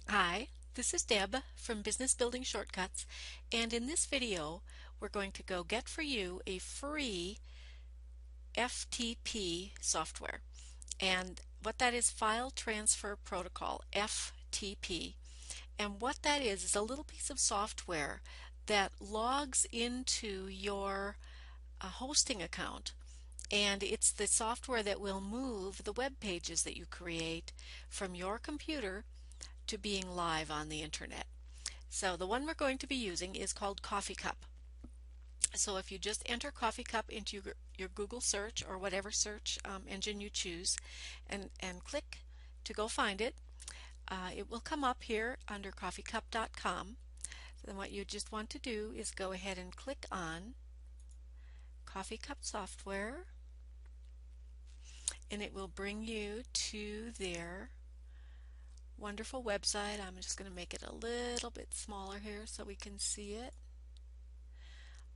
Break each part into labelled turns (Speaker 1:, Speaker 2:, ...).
Speaker 1: Hi, this is Deb from Business Building Shortcuts, and in this video we're going to go get for you a free FTP software. And what that is, File Transfer Protocol, FTP. And what that is a little piece of software that logs into your hosting account. And it's the software that will move the web pages that you create from your computer to being live on the internet. So the one we're going to be using is called Coffee Cup. So if you just enter Coffee Cup into your Google search or whatever search engine you choose and click to go find it, it will come up here under coffeecup.com. So then what you just want to do is go ahead and click on Coffee Cup software, and it will bring you to their wonderful website. I'm just going to make it a little bit smaller here so we can see it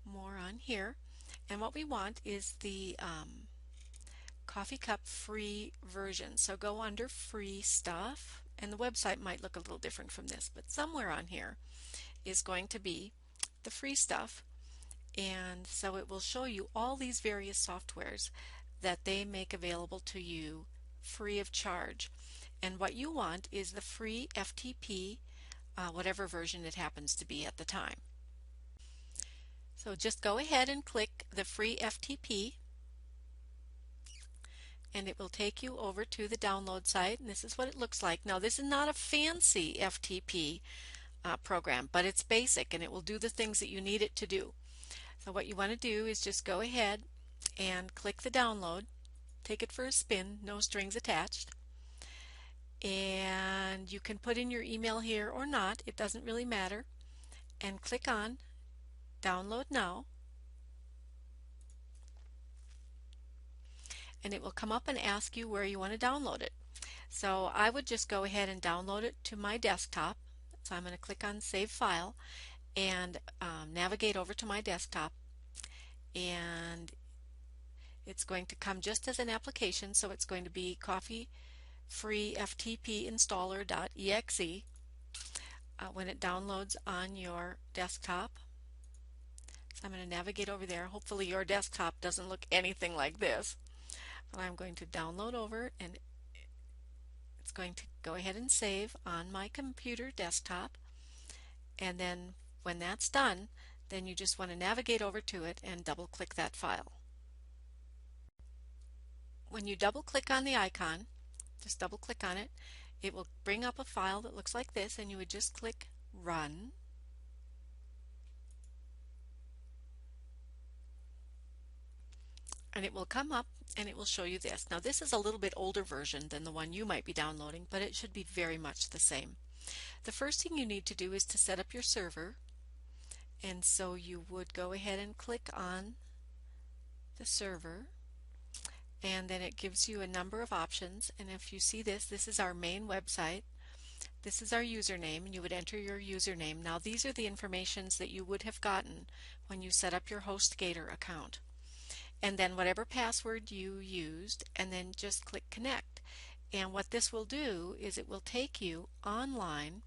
Speaker 1: more on here. And what we want is the Coffee Cup free version. So go under free stuff, and the website might look a little different from this, but somewhere on here is going to be the free stuff. And so it will show you all these various softwares that they make available to you free of charge. And what you want is the free FTP, whatever version it happens to be at the time. So just go ahead and click the free FTP, and it will take you over to the download site, and this is what it looks like. Now this is not a fancy FTP program, but it's basic and it will do the things that you need it to do. So what you want to do is just go ahead and click the download, take it for a spin, no strings attached, and you can put in your email here or not, it doesn't really matter, and click on download now, and it will come up and ask you where you want to download it. So I would just go ahead and download it to my desktop. So I'm going to click on Save File and navigate over to my desktop, and it's going to come just as an application, so it's going to be Coffee Free FTP Installer.exe when it downloads on your desktop. So I'm going to navigate over there. Hopefully your desktop doesn't look anything like this. But I'm going to download over, and it's going to go ahead and save on my computer desktop. And then when that's done, then you just want to navigate over to it and double click that file. When you double click on the icon, just double click on it, it will bring up a file that looks like this, and you would just click Run. And it will come up and it will show you this. Now this is a little bit older version than the one you might be downloading, but it should be very much the same. The first thing you need to do is to set up your server, and so you would go ahead and click on the server, and then it gives you a number of options. And if you see this, this is our main website. This is our username, and you would enter your username. Now these are the informations that you would have gotten when you set up your HostGator account. And then whatever password you used, and then just click Connect. And what this will do is it will take you online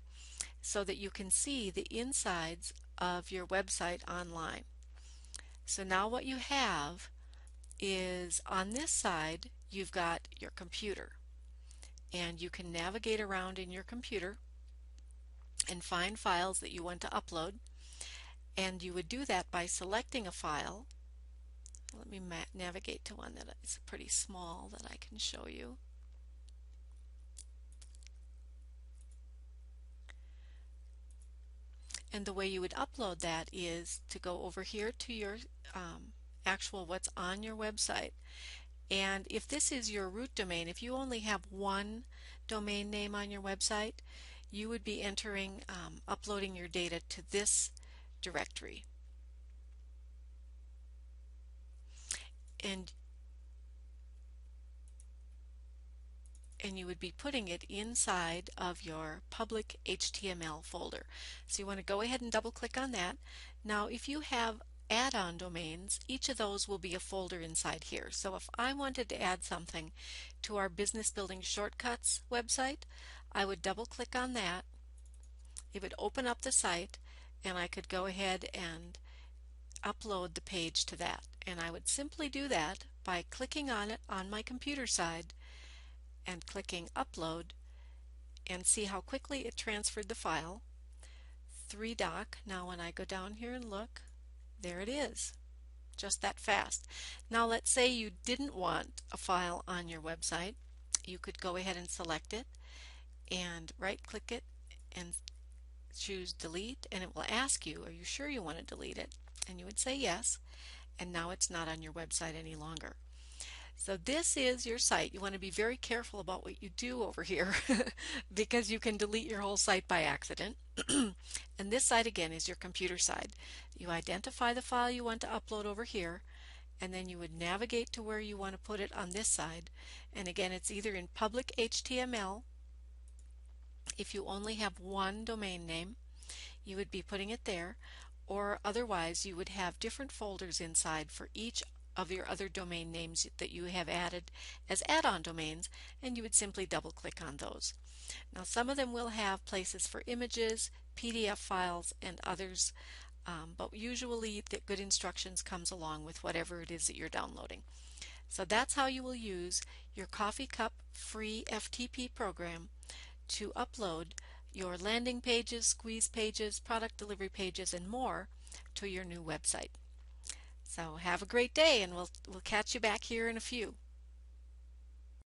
Speaker 1: so that you can see the insides of your website online. So now what you have is, on this side you've got your computer, and you can navigate around in your computer and find files that you want to upload, and you would do that by selecting a file. Let me navigate to one that is pretty small that I can show you. And the way you would upload that is to go over here to your actual what's on your website. And if this is your root domain, if you only have one domain name on your website, you would be entering, uploading your data to this directory. And you would be putting it inside of your public HTML folder. So you want to go ahead and double click on that. Now if you have add-on domains, each of those will be a folder inside here. So if I wanted to add something to our Business Building Shortcuts website, I would double click on that, it would open up the site and I could go ahead and upload the page to that. And I would simply do that by clicking on it on my computer side and clicking upload, and see how quickly it transferred the file. 3doc. Now when I go down here and look, there it is. Just that fast. Now let's say you didn't want a file on your website. You could go ahead and select it and right click it and choose delete, and it will ask you, are you sure you want to delete it? And you would say yes, and now it's not on your website any longer. So this is your site. You want to be very careful about what you do over here because you can delete your whole site by accident. And this site again is your computer side. You identify the file you want to upload over here, and then you would navigate to where you want to put it on this side. And again, it's either in public HTML. If you only have one domain name, you would be putting it there, or otherwise you would have different folders inside for each of your other domain names that you have added as add-on domains, and you would simply double click on those. Now some of them will have places for images, PDF files, and others, but usually the good instructions comes along with whatever it is that you're downloading. So that's how you will use your Coffee Cup free FTP program to upload your landing pages, squeeze pages, product delivery pages, and more to your new website. So have a great day, and we'll catch you back here in a few.